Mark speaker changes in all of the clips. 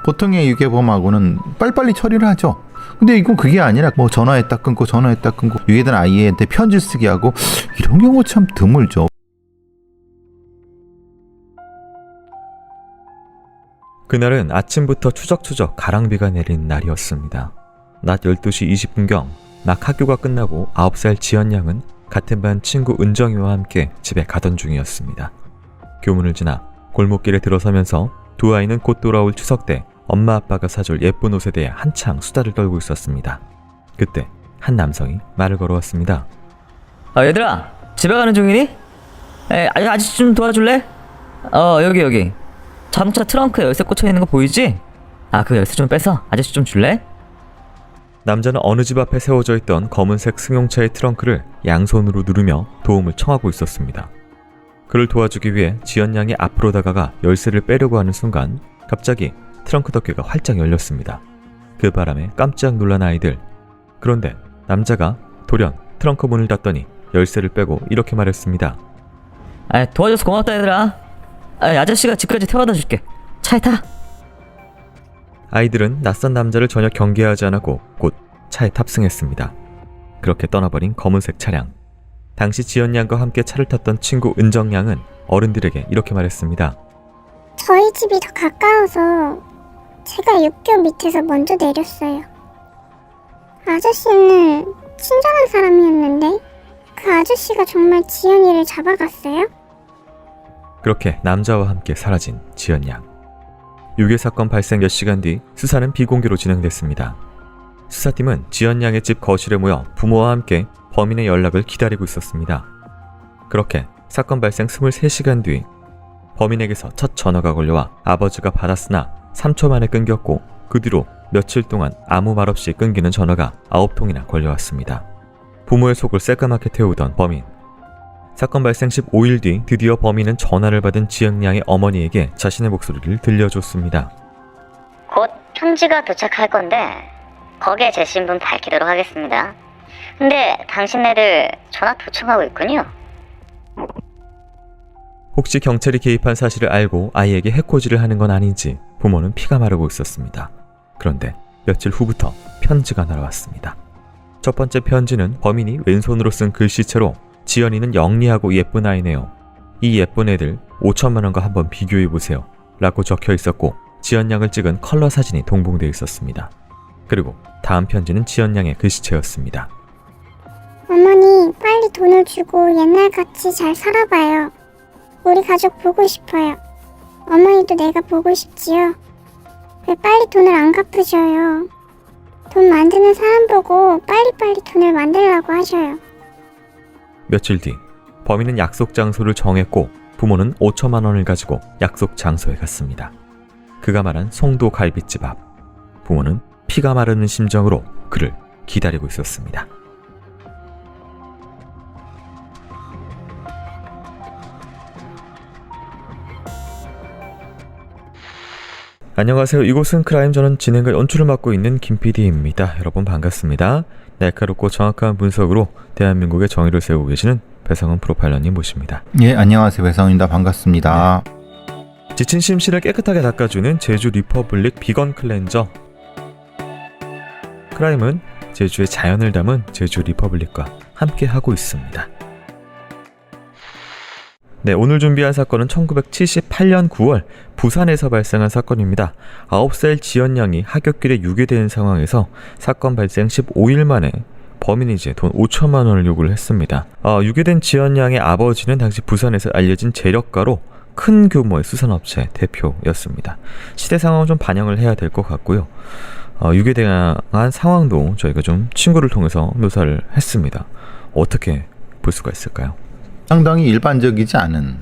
Speaker 1: 보통의 유괴범하고는 빨리빨리 처리를 하죠. 근데 이건 그게 아니라 뭐 전화했다 끊고 유괴된 아이한테 편지 쓰게 하고 이런 경우 참 드물죠.
Speaker 2: 그날은 아침부터 추적추적 가랑비가 내리는 날이었습니다. 낮 12시 20분경 막 학교가 끝나고 9살 지연 양은 같은 반 친구 은정이와 함께 집에 가던 중이었습니다. 교문을 지나 골목길에 들어서면서 두 아이는 곧 돌아올 추석 때 엄마 아빠가 사줄 예쁜 옷에 대해 한창 수다를 떨고 있었습니다. 그때 한 남성이 말을 걸어왔습니다.
Speaker 3: 얘들아, 집에 가는 중이니? 아저씨 좀 도와줄래? 여기 자동차 트렁크에 열쇠 꽂혀있는 거 보이지? 그 열쇠 좀 빼서 아저씨 좀 줄래?
Speaker 2: 남자는 어느 집 앞에 세워져 있던 검은색 승용차의 트렁크를 양손으로 누르며 도움을 청하고 있었습니다. 그를 도와주기 위해 지연 양이 앞으로 다가가 열쇠를 빼려고 하는 순간 갑자기 트렁크 덮개가 활짝 열렸습니다. 그 바람에 깜짝 놀란 아이들. 그런데 남자가 돌연 트렁크 문을 닫더니 열쇠를 빼고 이렇게 말했습니다.
Speaker 3: 도와줘서 고맙다 얘들아. 아저씨가 집까지 태워다 줄게. 차에 타.
Speaker 2: 아이들은 낯선 남자를 전혀 경계하지 않았고 곧 차에 탑승했습니다. 그렇게 떠나버린 검은색 차량. 당시 지연 양과 함께 차를 탔던 친구 은정 양은 어른들에게 이렇게 말했습니다.
Speaker 4: 저희 집이 더 가까워서 제가 육교 밑에서 먼저 내렸어요. 아저씨는 친절한 사람이었는데 그 아저씨가 정말 지연이를 잡아갔어요?
Speaker 2: 그렇게 남자와 함께 사라진 지연 양. 유괴 사건 발생 몇 시간 뒤 수사는 비공개로 진행됐습니다. 수사팀은 지연 양의 집 거실에 모여 부모와 함께 범인의 연락을 기다리고 있었습니다. 그렇게 사건 발생 23시간 뒤 범인에게서 첫 전화가 걸려와 아버지가 받았으나 3초 만에 끊겼고 그 뒤로 며칠 동안 아무 말 없이 끊기는 전화가 9통이나 걸려왔습니다. 부모의 속을 새까맣게 태우던 범인. 사건 발생 15일 뒤 드디어 범인은 전화를 받은 지연 양의 어머니에게 자신의 목소리를 들려줬습니다.
Speaker 5: 곧 편지가 도착할 건데 거기에 제 신분 밝히도록 하겠습니다. 근데 당신네들 전화 도청하고 있군요.
Speaker 2: 혹시 경찰이 개입한 사실을 알고 아이에게 해코지를 하는 건 아닌지 부모는 피가 마르고 있었습니다. 그런데 며칠 후부터 편지가 날아왔습니다. 첫 번째 편지는 범인이 왼손으로 쓴 글씨체로 지연이는 영리하고 예쁜 아이네요. 이 예쁜 애들 5천만 원과 한번 비교해보세요 라고 적혀 있었고 지연 양을 찍은 컬러 사진이 동봉되어 있었습니다. 그리고 다음 편지는 지연 양의 글씨체였습니다.
Speaker 4: 어머니, 빨리 돈을 주고 옛날같이 잘 살아봐요. 우리 가족 보고 싶어요. 어머니도 내가 보고 싶지요. 왜 빨리 돈을 안 갚으셔요? 돈 만드는 사람 보고 빨리빨리 돈을 만들라고 하셔요.
Speaker 2: 며칠 뒤 범인은 약속 장소를 정했고 부모는 5천만 원을 가지고 약속 장소에 갔습니다. 그가 말한 송도 갈비집 앞. 부모는 피가 마르는 심정으로 그를 기다리고 있었습니다. 안녕하세요. 이곳은 크라임. 저는 진행과 연출을 맡고 있는 김PD입니다. 여러분 반갑습니다. 날카롭고 정확한 분석으로 대한민국의 정의를 세우고 계시는 배상훈 프로파일러님 모십니다.
Speaker 1: 예, 안녕하세요. 배상훈입니다. 반갑습니다.
Speaker 2: 지친 심신을 깨끗하게 닦아주는 제주 리퍼블릭 비건 클렌저. 크라임은 제주의 자연을 담은 제주 리퍼블릭과 함께하고 있습니다. 네, 오늘 준비한 사건은 1978년 9월 부산에서 발생한 사건입니다. 9살 지연 양이 하굣길에 유괴된 상황에서 사건 발생 15일 만에 범인이 이제 돈 5천만 원을 요구를 했습니다. 유괴된 지연 양의 아버지는 당시 부산에서 알려진 재력가로 큰 규모의 수산업체 대표였습니다. 시대 상황을 좀 반영을 해야 될 것 같고요. 유괴당한 상황도 저희가 좀 친구를 통해서 묘사를 했습니다. 어떻게 볼 수가 있을까요?
Speaker 1: 상당히 일반적이지 않은.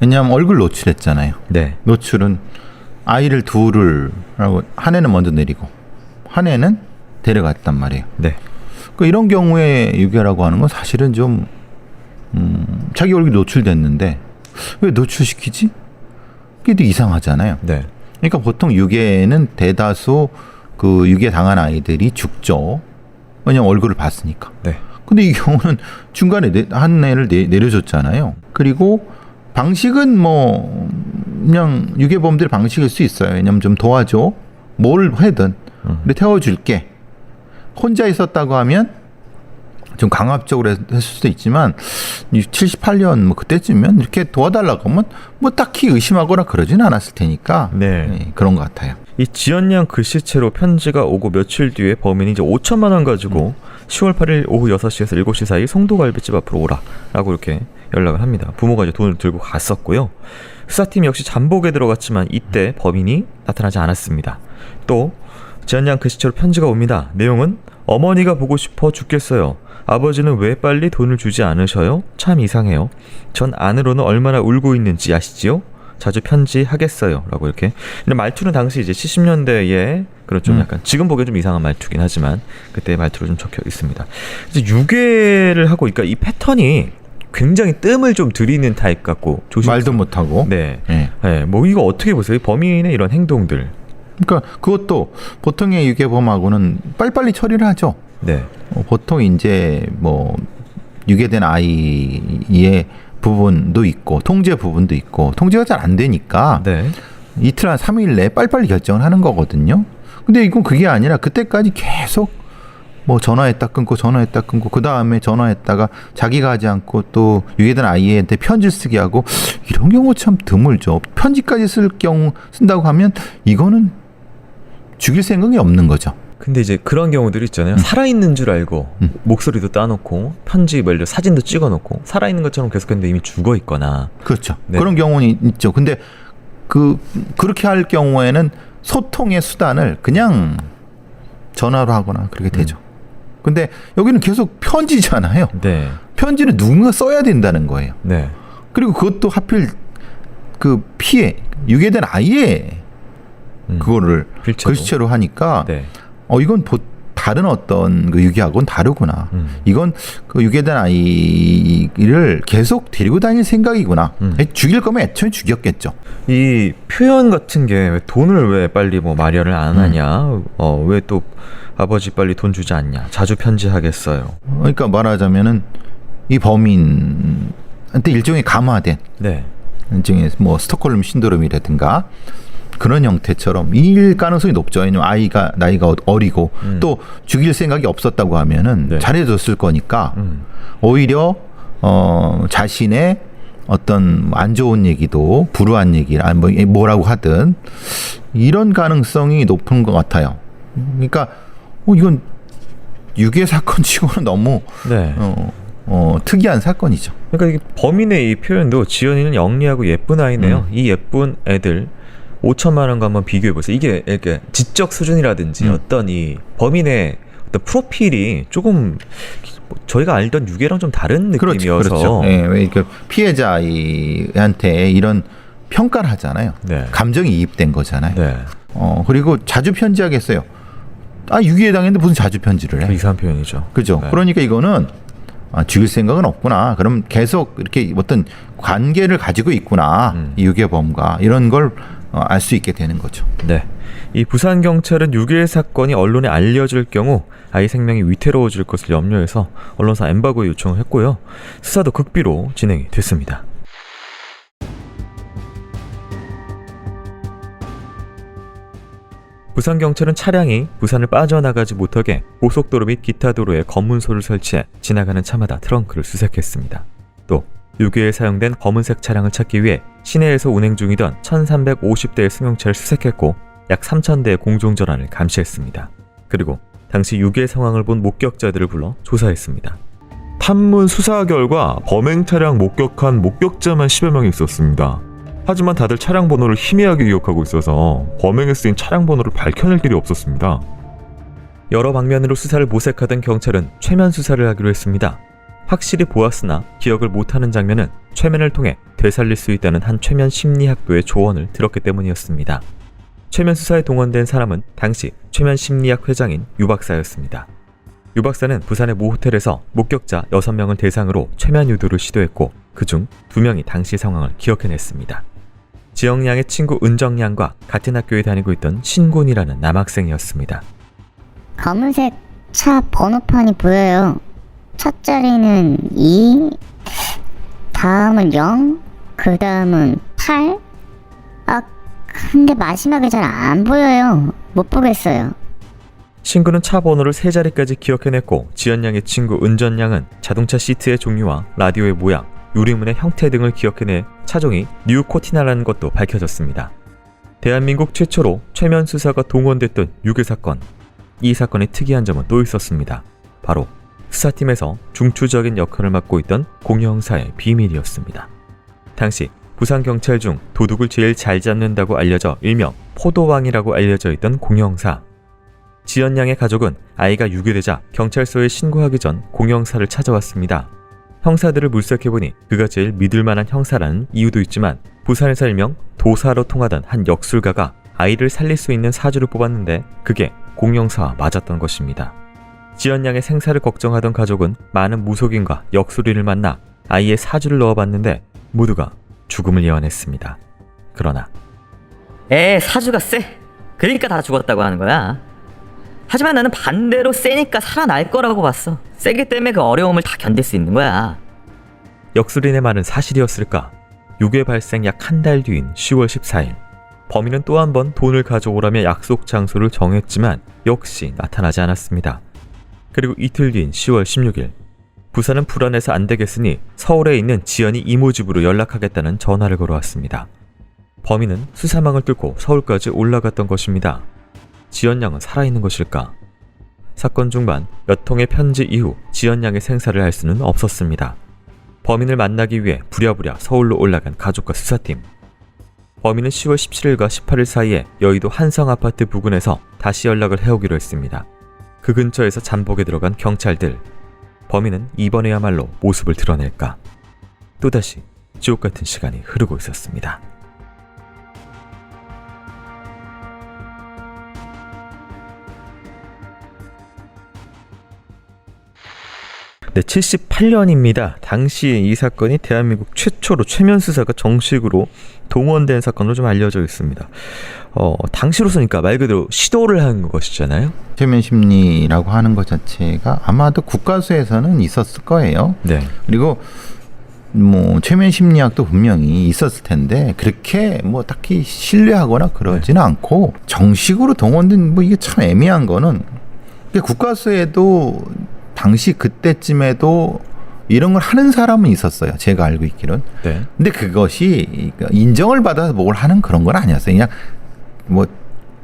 Speaker 1: 왜냐하면 얼굴 노출했잖아요.
Speaker 2: 네.
Speaker 1: 노출은 아이를 둘을 하고 한 애는 먼저 내리고 한 애는 데려갔단 말이에요.
Speaker 2: 네.
Speaker 1: 그 이런 경우에 유괴라고 하는 건 사실은 좀 자기 얼굴이 노출됐는데 왜 노출시키지? 그게 되게 이상하잖아요.
Speaker 2: 네.
Speaker 1: 그러니까 보통 유괴는 대다수 그 유괴 당한 아이들이 죽죠. 왜냐면 얼굴을 봤으니까.
Speaker 2: 네.
Speaker 1: 근데 이 경우는 중간에 한 애를 내려줬잖아요. 그리고 방식은 뭐 그냥 유괴범들의 방식일 수 있어요. 왜냐면 좀 도와줘. 뭘 하든 그래 태워줄게. 혼자 있었다고 하면 좀 강압적으로 했을 수도 있지만 78년 뭐 그때쯤이면 이렇게 도와달라고 하면 뭐 딱히 의심하거나 그러진 않았을 테니까
Speaker 2: 네.
Speaker 1: 그런 것 같아요.
Speaker 2: 이 지연양 글씨체로 편지가 오고 며칠 뒤에 범인이 이제 5천만 원 가지고 10월 8일 오후 6시에서 7시 사이 송도갈비집 앞으로 오라라고 이렇게 연락을 합니다. 부모가 이제 돈을 들고 갔었고요. 수사팀 역시 잠복에 들어갔지만 이때 범인이 나타나지 않았습니다. 또 지연양 글씨체로 편지가 옵니다. 내용은 어머니가 보고 싶어 죽겠어요. 아버지는 왜 빨리 돈을 주지 않으셔요? 참 이상해요. 전 안으로는 얼마나 울고 있는지 아시지요? 자주 편지하겠어요. 라고 이렇게. 근데 말투는 당시 이제 70년대에 그런 좀 약간 지금 보기엔 좀 이상한 말투긴 하지만 그때 말투로 좀 적혀 있습니다. 이제 유괴를 하고 그러니까 이 패턴이 굉장히 뜸을 좀 들이는 타입 같고
Speaker 1: 말도 못하고.
Speaker 2: 네. 네. 뭐 이거 어떻게 보세요? 범인의 이런 행동들.
Speaker 1: 그러니까 그것도 보통의 유괴범하고는 빨리빨리 처리를 하죠.
Speaker 2: 네.
Speaker 1: 보통 이제 뭐 유괴된 아이의 부분도 있고 통제 부분도 있고 통제가 잘 안 되니까
Speaker 2: 네.
Speaker 1: 이틀 한 3일 내에 빨리빨리 결정을 하는 거거든요. 근데 이건 그게 아니라 그때까지 계속 뭐 전화했다 끊고 전화했다 끊고 그 다음에 전화했다가 자기가 하지 않고 또 유괴된 아이한테 편지를 쓰게 하고 이런 경우 참 드물죠. 편지까지 쓸 경우 쓴다고 하면 이거는 죽일 생각이 없는 거죠.
Speaker 2: 근데 이제 그런 경우들이 있잖아요. 살아있는 줄 알고 목소리도 따놓고 편지 뭐 사진도 찍어놓고 살아있는 것처럼 계속했는데 이미 죽어 있거나.
Speaker 1: 그렇죠.
Speaker 2: 네.
Speaker 1: 그런 경우는 있죠. 근데 그렇게 할 경우에는 소통의 수단을 그냥 전화로 하거나 그렇게 되죠. 근데 여기는 계속 편지잖아요.
Speaker 2: 네.
Speaker 1: 편지는 누군가 써야 된다는 거예요.
Speaker 2: 네.
Speaker 1: 그리고 그것도 하필 그 피해 유괴된 아이의 그거를
Speaker 2: 필체로.
Speaker 1: 글씨체로 하니까
Speaker 2: 네.
Speaker 1: 이건 다른 어떤 그 유괴하고는 다르구나. 이건 그 유괴된 아이를 계속 데리고 다닐 생각이구나. 죽일 거면 애초에 죽였겠죠.
Speaker 2: 이 표현 같은 게 왜 돈을 왜 빨리 뭐 마련을 안 하냐? 왜 또 아버지 빨리 돈 주지 않냐? 자주 편지하겠어요.
Speaker 1: 그러니까 말하자면은 이 범인한테 일종의 감화된
Speaker 2: 네.
Speaker 1: 일종의 뭐 스톡홀름 신드롬이라든가 그런 형태처럼 일 가능성이 높죠. 왜냐면 아이가 나이가 어리고 또 죽일 생각이 없었다고 하면은
Speaker 2: 네.
Speaker 1: 잘해줬을 거니까 오히려 자신의 어떤 안 좋은 얘기도 불우한 얘기를 뭐라고 하든 이런 가능성이 높은 것 같아요. 그러니까 이건 유괴 사건치고는 너무
Speaker 2: 네.
Speaker 1: 특이한 사건이죠.
Speaker 2: 그러니까 이 범인의 이 표현도 지연이는 영리하고 예쁜 아이네요. 이 예쁜 애들 5천만 원과 한번 비교해 보세요. 이게 이렇게 지적 수준이라든지 어떤 이 범인의 어떤 프로필이 조금 저희가 알던 유괴랑 좀 다른 느낌이어서.
Speaker 1: 그렇죠. 네, 왜 이렇게 피해자 아이한테 이런 평가를 하잖아요.
Speaker 2: 네.
Speaker 1: 감정이 이입된 거잖아요.
Speaker 2: 네.
Speaker 1: 그리고 자주 편지하겠어요. 유괴 당했는데 무슨 자주 편지를 해?
Speaker 2: 이상한 표현이죠.
Speaker 1: 그죠.
Speaker 2: 네.
Speaker 1: 그러니까 이거는 죽일 생각은 없구나. 그럼 계속 이렇게 어떤 관계를 가지고 있구나. 이 유괴범과 이런 걸 알 수 있게 되는 거죠.
Speaker 2: 네. 이 부산 경찰은 유괴 사건이 언론에 알려질 경우 아이 생명이 위태로워질 것을 염려해서 언론사 엠바고에 요청을 했고요. 수사도 극비로 진행이 됐습니다. 부산 경찰은 차량이 부산을 빠져나가지 못하게 고속도로 및 기타 도로에 검문소를 설치해 지나가는 차마다 트렁크를 수색했습니다. 또 유괴에 사용된 검은색 차량을 찾기 위해 시내에서 운행 중이던 1350대의 승용차를 수색했고 약 3000대의 공중전환을 감시했습니다. 그리고 당시 유괴 상황을 본 목격자들을 불러 조사했습니다. 탐문 수사 결과 범행 차량 목격한 목격자만 10여 명이 있었습니다. 하지만 다들 차량 번호를 희미하게 기억하고 있어서 범행에 쓰인 차량 번호를 밝혀낼 길이 없었습니다. 여러 방면으로 수사를 모색하던 경찰은 최면 수사를 하기로 했습니다. 확실히 보았으나 기억을 못하는 장면은 최면을 통해 되살릴 수 있다는 한 최면 심리학도의 조언을 들었기 때문이었습니다. 최면 수사에 동원된 사람은 당시 최면 심리학 회장인 유 박사였습니다. 유 박사는 부산의 모 호텔에서 목격자 6명을 대상으로 최면 유도를 시도했고 그중 2명이 당시 상황을 기억해냈습니다. 지영양의 친구 은정양과 같은 학교에 다니고 있던 신군이라는 남학생이었습니다.
Speaker 6: 검은색 차 번호판이 보여요. 첫 자리는 2, 다음은 0, 그 다음은 8. 근데 마지막에 잘 안 보여요. 못 보겠어요.
Speaker 2: 신구는 차 번호를 3자리까지 기억해냈고 지연 양의 친구 은전 양은 자동차 시트의 종류와 라디오의 모양, 유리문의 형태 등을 기억해내 차종이 뉴코티나라는 것도 밝혀졌습니다. 대한민국 최초로 최면 수사가 동원됐던 유괴 사건. 이 사건의 특이한 점은 또 있었습니다. 바로 수사팀에서 중추적인 역할을 맡고 있던 공형사의 비밀이었습니다. 당시 부산경찰 중 도둑을 제일 잘 잡는다고 알려져 일명 포도왕이라고 알려져 있던 공형사. 지연 양의 가족은 아이가 유괴되자 경찰서에 신고하기 전 공형사를 찾아왔습니다. 형사들을 물색해보니 그가 제일 믿을만한 형사라는 이유도 있지만 부산에서 일명 도사로 통하던 한 역술가가 아이를 살릴 수 있는 사주를 뽑았는데 그게 공형사와 맞았던 것입니다. 지연 양의 생사를 걱정하던 가족은 많은 무속인과 역술인을 만나 아이의 사주를 넣어봤는데 모두가 죽음을 예언했습니다. 그러나
Speaker 3: 사주가 세. 그러니까 다 죽었다고 하는 거야. 하지만 나는 반대로 세니까 살아날 거라고 봤어. 세기 때문에 그 어려움을 다 견딜 수 있는 거야.
Speaker 2: 역술인의 말은 사실이었을까? 유괴 발생 약 한 달 뒤인 10월 14일 범인은 또 한 번 돈을 가져오라며 약속 장소를 정했지만 역시 나타나지 않았습니다. 그리고 이틀 뒤인 10월 16일 부산은 불안해서 안 되겠으니 서울에 있는 지연이 이모 집으로 연락하겠다는 전화를 걸어왔습니다. 범인은 수사망을 뚫고 서울까지 올라갔던 것입니다. 지연 양은 살아있는 것일까? 사건 중반 몇 통의 편지 이후 지연 양의 생사를 알 수는 없었습니다. 범인을 만나기 위해 부랴부랴 서울로 올라간 가족과 수사팀. 범인은 10월 17일과 18일 사이에 여의도 한성아파트 부근에서 다시 연락을 해오기로 했습니다. 그 근처에서 잠복에 들어간 경찰들. 범인은 이번에야말로 모습을 드러낼까? 또다시 지옥같은 시간이 흐르고 있었습니다. 네, 78년입니다. 당시에 이 사건이 대한민국 최초로 최면 수사가 정식으로 동원된 사건으로 좀 알려져 있습니다. 당시로서니까 말 그대로 시도를 한 것이잖아요.
Speaker 1: 최면 심리라고 하는 것 자체가 아마도 국가수에서는 있었을 거예요.
Speaker 2: 네.
Speaker 1: 그리고 뭐 최면 심리학도 분명히 있었을 텐데 그렇게 뭐 딱히 신뢰하거나 그러지는 않고 정식으로 동원된 뭐 이게 참 애매한 거는 국가수에도 당시 그때쯤에도 이런 걸 하는 사람은 있었어요. 제가 알고 있기로는.
Speaker 2: 네.
Speaker 1: 근데 그것이 인정을 받아서 뭘 하는 그런 건 아니었어요. 그냥 뭐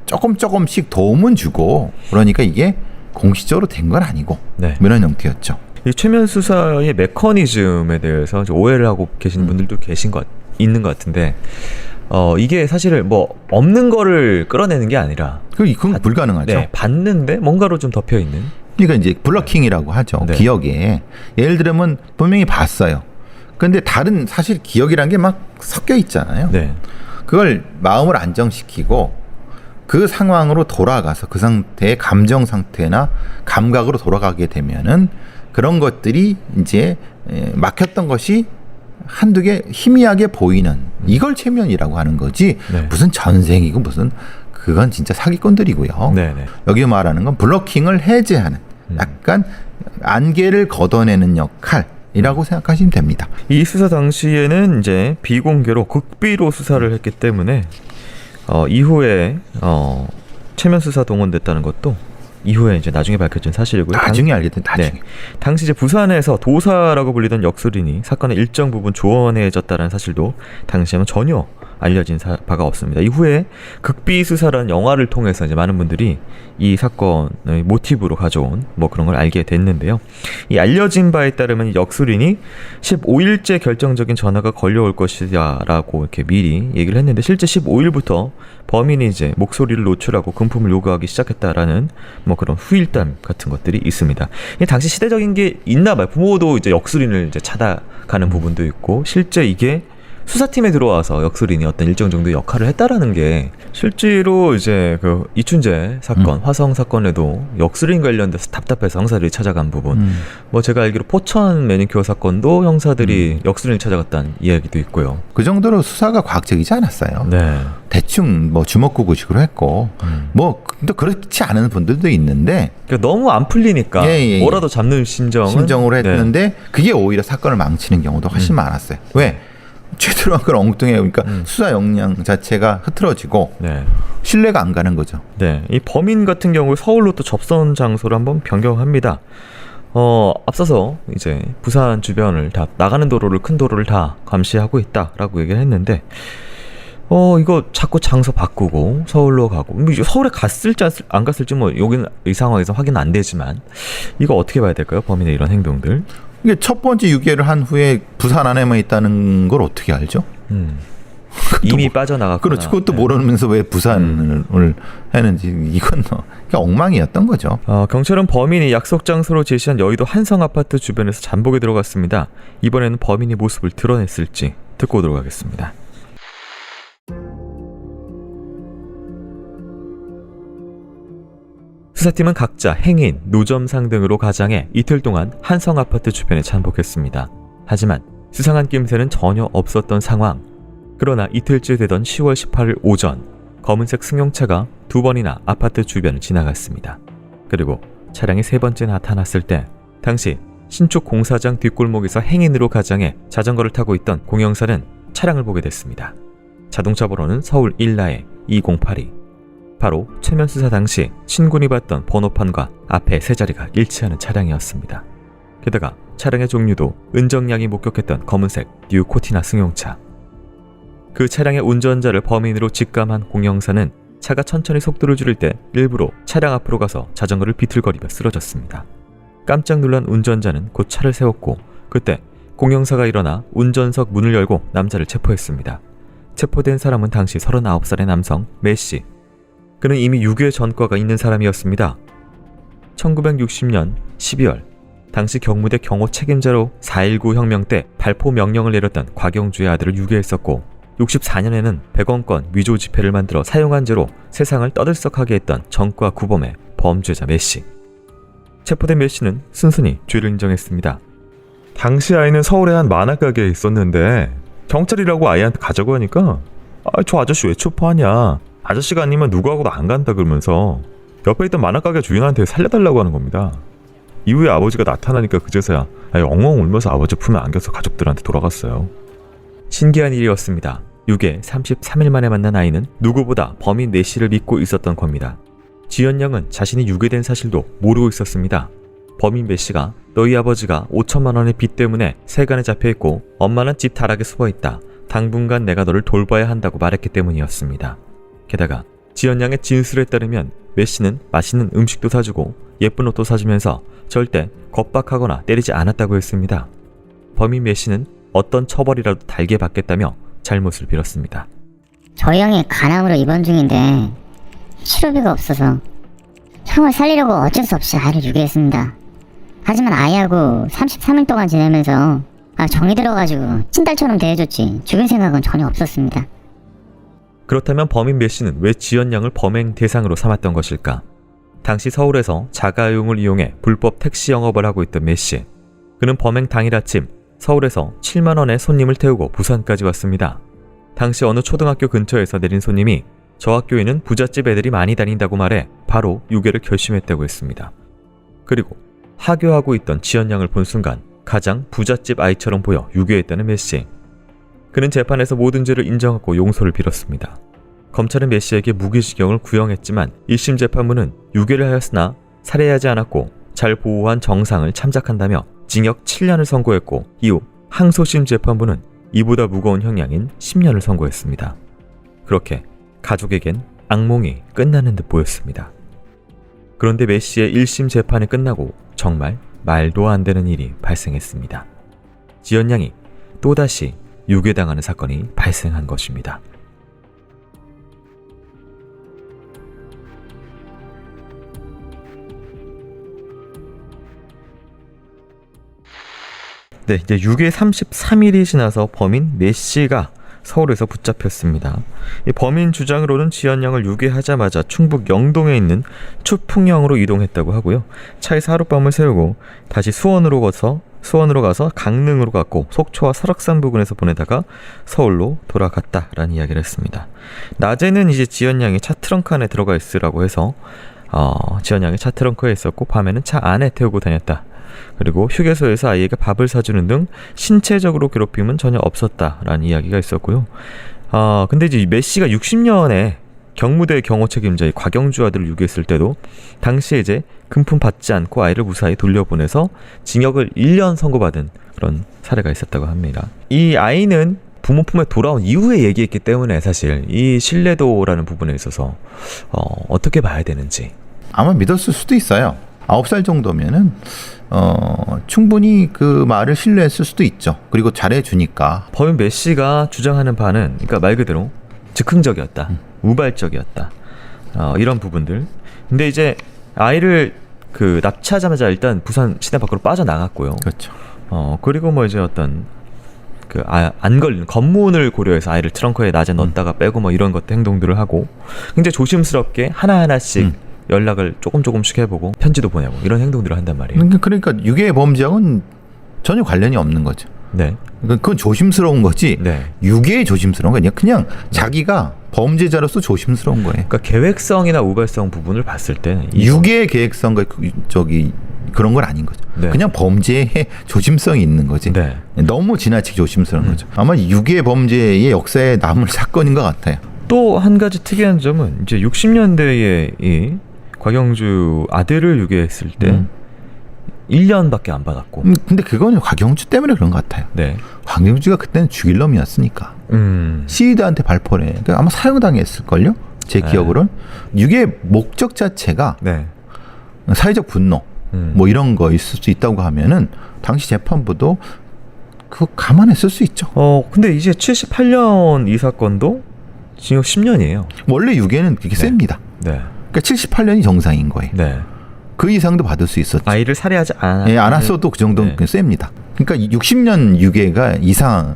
Speaker 1: 조금씩 도움은 주고 그러니까 이게 공식적으로 된 건 아니고
Speaker 2: 네.
Speaker 1: 이런 형태였죠.
Speaker 2: 이 최면 수사의 메커니즘에 대해서 오해를 하고 계시는 분들도 있는 것 같은데 이게 사실 뭐 없는 거를 끌어내는 게 아니라
Speaker 1: 그건 불가능하죠.
Speaker 2: 네, 봤는데 뭔가로 좀 덮여 있는.
Speaker 1: 그러니까 이제 블러킹이라고 하죠.
Speaker 2: 네.
Speaker 1: 기억에. 예를 들면 분명히 봤어요. 근데 다른 사실 기억이란 게 막 섞여 있잖아요.
Speaker 2: 네.
Speaker 1: 그걸 마음을 안정시키고 그 상황으로 돌아가서 그 상태의 감정 상태나 감각으로 돌아가게 되면은 그런 것들이 이제 막혔던 것이 한두 개 희미하게 보이는 이걸 최면이라고 하는 거지.
Speaker 2: 네.
Speaker 1: 무슨 전생이고 무슨 그건 진짜 사기꾼들이고요.
Speaker 2: 네네.
Speaker 1: 여기 말하는 건 블러킹을 해제하는 약간 안개를 걷어내는 역할이라고 생각하시면 됩니다.
Speaker 2: 이 수사 당시에는 이제 비공개로 극비로 수사를 했기 때문에 이후에 최면 수사 동원됐다는 것도 이후에 이제 나중에 밝혀진 사실이고요.
Speaker 1: 나중에 알게 된 나중에.
Speaker 2: 네. 당시 이제 부산에서 도사라고 불리던 역술인이 사건의 일정 부분 조언해졌다는 사실도 당시에는 전혀 알려진 바가 없습니다. 이후에 극비 수사라는 영화를 통해서 이제 많은 분들이 이 사건의 모티브로 가져온 뭐 그런 걸 알게 됐는데요. 이 알려진 바에 따르면 역술인이 15일째 결정적인 전화가 걸려올 것이다라고 이렇게 미리 얘기를 했는데 실제 15일부터 범인이 이제 목소리를 노출하고 금품을 요구하기 시작했다라는 뭐 그런 후일담 같은 것들이 있습니다. 당시 시대적인 게 있나 봐요. 부모도 이제 역술인을 이제 찾아가는 부분도 있고 실제 이게 수사팀에 들어와서 역술인이 어떤 일정 정도 역할을 했다라는 게 실제로 이제 그 이춘재 사건, 화성 사건에도 역술인 관련돼서 답답해서 형사들이 찾아간 부분. 뭐 제가 알기로 포천 매니큐어 사건도 형사들이 역술인을 찾아갔다는 이야기도 있고요.
Speaker 1: 그 정도로 수사가 과학적이지 않았어요.
Speaker 2: 네.
Speaker 1: 대충 뭐 주먹구구식으로 했고 뭐 또 그렇지 않은 분들도 있는데
Speaker 2: 그러니까 너무 안 풀리니까
Speaker 1: 예.
Speaker 2: 뭐라도 잡는 심정으로
Speaker 1: 했는데 그게 오히려 사건을 망치는 경우도 훨씬 많았어요. 왜? 제대로 한 건 엉뚱해요. 그러니까 수사 역량 자체가 흐트러지고
Speaker 2: 네.
Speaker 1: 신뢰가 안 가는 거죠.
Speaker 2: 네. 이 범인 같은 경우 서울로 또 접선 장소를 한번 변경합니다. 앞서서 이제 부산 주변을 다 나가는 도로를 큰 도로를 다 감시하고 있다라고 얘기를 했는데 이거 자꾸 장소 바꾸고 서울로 가고 뭐 서울에 갔을지 안 갔을지 뭐 여기는 이 상황에서 확인 안 되지만 이거 어떻게 봐야 될까요? 범인의 이런 행동들.
Speaker 1: 이게 첫 번째 유괴를 한 후에 부산 안에만 있다는 걸 어떻게 알죠?
Speaker 2: 이미 빠져나갔구나.
Speaker 1: 그렇죠. 그것도
Speaker 2: 네.
Speaker 1: 모르면서 왜 부산을 했는지 이건 엉망이었던 거죠.
Speaker 2: 경찰은 범인이 약속 장소로 제시한 여의도 한성 아파트 주변에서 잠복에 들어갔습니다. 이번에는 범인의 모습을 드러냈을지 듣고 오도록 하겠습니다. 수사팀은 각자 행인, 노점상 등으로 가장해 이틀 동안 한성 아파트 주변에 잠복했습니다. 하지만 수상한 낌새는 전혀 없었던 상황. 그러나 이틀째 되던 10월 18일 오전, 검은색 승용차가 2번이나 아파트 주변을 지나갔습니다. 그리고 차량이 3번째 나타났을 때 당시 신축 공사장 뒷골목에서 행인으로 가장해 자전거를 타고 있던 공영사는 차량을 보게 됐습니다. 자동차 번호는 서울 일라에 2082. 바로 최면 수사 당시 신군이 봤던 번호판과 앞에 세 자리가 일치하는 차량이었습니다. 게다가 차량의 종류도 은정양이 목격했던 검은색 뉴 코티나 승용차. 그 차량의 운전자를 범인으로 직감한 공영사는 차가 천천히 속도를 줄일 때 일부러 차량 앞으로 가서 자전거를 비틀거리며 쓰러졌습니다. 깜짝 놀란 운전자는 곧 차를 세웠고 그때 공영사가 일어나 운전석 문을 열고 남자를 체포했습니다. 체포된 사람은 당시 39살의 남성 매씨. 그는 이미 유괴 전과가 있는 사람이었습니다. 1960년 12월 당시 경무대 경호 책임자로 4.19 혁명 때 발포 명령을 내렸던 곽영주의 아들을 유괴했었고 64년에는 100원권 위조 지폐를 만들어 사용한 죄로 세상을 떠들썩하게 했던 전과 구범의 범죄자 매씨. 체포된 매씨는 순순히 죄를 인정했습니다.
Speaker 7: 당시 아이는 서울의 한 만화가게에 있었는데 경찰이라고 아이한테 가자고 하니까 저 아저씨 왜 체포하냐, 아저씨가 아니면 누구하고도 안 간다 그러면서 옆에 있던 만화가게 주인한테 살려달라고 하는 겁니다. 이후에 아버지가 나타나니까 그제서야 엉엉 울면서 아버지 품에 안겨서 가족들한테 돌아갔어요.
Speaker 2: 신기한 일이었습니다. 유괴 33일 만에 만난 아이는 누구보다 범인 매씨를 믿고 있었던 겁니다. 지연양은 자신이 유괴된 사실도 모르고 있었습니다. 범인 매씨가 너희 아버지가 5천만 원의 빚 때문에 세간에 잡혀있고 엄마는 집 다락에 숨어있다. 당분간 내가 너를 돌봐야 한다고 말했기 때문이었습니다. 게다가 지연양의 진술에 따르면 매씨는 맛있는 음식도 사주고 예쁜 옷도 사주면서 절대 겁박하거나 때리지 않았다고 했습니다. 범인 매씨는 어떤 처벌이라도 달게 받겠다며 잘못을 빌었습니다.
Speaker 6: 저희 형이 간암으로 입원 중인데 치료비가 없어서 형을 살리려고 어쩔 수 없이 아이를 유괴했습니다. 하지만 아이하고 33일 동안 지내면서 정이 들어가지고 친딸처럼 대해줬지 죽일 생각은 전혀 없었습니다.
Speaker 2: 그렇다면 범인 매씨는 왜 지연양을 범행 대상으로 삼았던 것일까? 당시 서울에서 자가용을 이용해 불법 택시 영업을 하고 있던 매씨. 그는 범행 당일 아침 서울에서 7만 원의 손님을 태우고 부산까지 왔습니다. 당시 어느 초등학교 근처에서 내린 손님이 저 학교에는 부잣집 애들이 많이 다닌다고 말해 바로 유괴를 결심했다고 했습니다. 그리고 하교하고 있던 지연양을 본 순간 가장 부잣집 아이처럼 보여 유괴했다는 매씨. 그는 재판에서 모든 죄를 인정하고 용서를 빌었습니다. 검찰은 매씨에게 무기징역을 구형했지만 1심 재판부는 유괴를 하였으나 살해하지 않았고 잘 보호한 정상을 참작한다며 징역 7년을 선고했고 이후 항소심 재판부는 이보다 무거운 형량인 10년을 선고했습니다. 그렇게 가족에겐 악몽이 끝나는 듯 보였습니다. 그런데 매씨의 1심 재판이 끝나고 정말 말도 안 되는 일이 발생했습니다. 지연양이 또다시 유괴당하는 사건이 발생한 것입니다. 네, 이제 유괴 33일이 지나서 범인 매씨가 서울에서 붙잡혔습니다. 이 범인 주장으로는 지연양을 유괴하자마자 충북 영동에 있는 추풍영으로 이동했다고 하고요. 차에서 하룻밤을 새우고 다시 수원으로 가서 강릉으로 갔고 속초와 설악산 부근에서 보내다가 서울로 돌아갔다라는 이야기를 했습니다. 낮에는 이제 지연양이 차 트렁크 안에 들어가 있으라고 해서 지연양이 차 트렁크에 있었고 밤에는 차 안에 태우고 다녔다. 그리고 휴게소에서 아이에게 밥을 사주는 등 신체적으로 괴롭힘은 전혀 없었다라는 이야기가 있었고요. 근데 이제 메시가 60년에 경무대 경호 책임자의 곽영주 아들을 유기했을 때도 당시에 이제 금품 받지 않고 아이를 무사히 돌려보내서 징역을 1년 선고받은 그런 사례가 있었다고 합니다. 이 아이는 부모 품에 돌아온 이후에 얘기했기 때문에 사실 이 신뢰도라는 부분에 있어서 어떻게 봐야 되는지
Speaker 1: 아마 믿었을 수도 있어요. 9살 정도면은 충분히 그 말을 신뢰했을 수도 있죠. 그리고 잘해주니까.
Speaker 2: 범인 메시가 주장하는 바는 그러니까 말 그대로 즉흥적이었다, 우발적이었다, 이런 부분들. 근데 이제 아이를 그 납치하자마자 일단 부산 시내 밖으로 빠져나갔고요.
Speaker 1: 그렇죠.
Speaker 2: 그리고 뭐 이제 어떤 그 안 걸리는 검문을 고려해서 아이를 트렁크에 낮에 넣었다가 빼고 뭐 이런 것들 행동들을 하고 굉장히 조심스럽게 하나하나씩 연락을 조금씩 해보고 편지도 보내고 이런 행동들을 한단 말이에요.
Speaker 1: 그러니까 유괴 범죄하고는 전혀 관련이 없는 거죠.
Speaker 2: 네.
Speaker 1: 그건 조심스러운 거지.
Speaker 2: 네.
Speaker 1: 유괴에 조심스러운 거 아니야. 그냥 자기가 범죄자로서 조심스러운 거예요.
Speaker 2: 그러니까 계획성이나 우발성 부분을 봤을 때는
Speaker 1: 유괴 계획성과 그런 건 아닌 거죠.
Speaker 2: 네.
Speaker 1: 그냥 범죄에 조심성이 있는 거지.
Speaker 2: 네.
Speaker 1: 너무 지나치게 조심스러운 거죠. 아마 유괴 범죄의 역사에 남을 사건인 것 같아요.
Speaker 2: 또 한 가지 특이한 점은 이제 60년대에 이 곽영주 아들을 유괴했을 때 1년밖에 안 받았고.
Speaker 1: 근데 그거는 곽영주 때문에 그런 것 같아요.
Speaker 2: 네.
Speaker 1: 곽영주가 그때는 죽일 놈이었으니까. 시위대한테 발포를 해. 그러니까 아마 사형당했을걸요? 제 기억으로는. 유괴 목적 자체가
Speaker 2: 네.
Speaker 1: 사회적 분노 뭐 이런 거 있을 수 있다고 하면은 당시 재판부도 그거 감안했을 수 있죠.
Speaker 2: 근데 이제 78년 이 사건도 징역 10년이에요.
Speaker 1: 원래 유괴는 그렇게 셉니다.
Speaker 2: 네.
Speaker 1: 그러니까 78년이 정상인 거예요.
Speaker 2: 네.
Speaker 1: 그 이상도 받을 수 있었죠.
Speaker 2: 아이를 살해하지
Speaker 1: 않았어도 그 정도는
Speaker 2: 네.
Speaker 1: 셉니다. 그러니까 60년 유괴가 이상한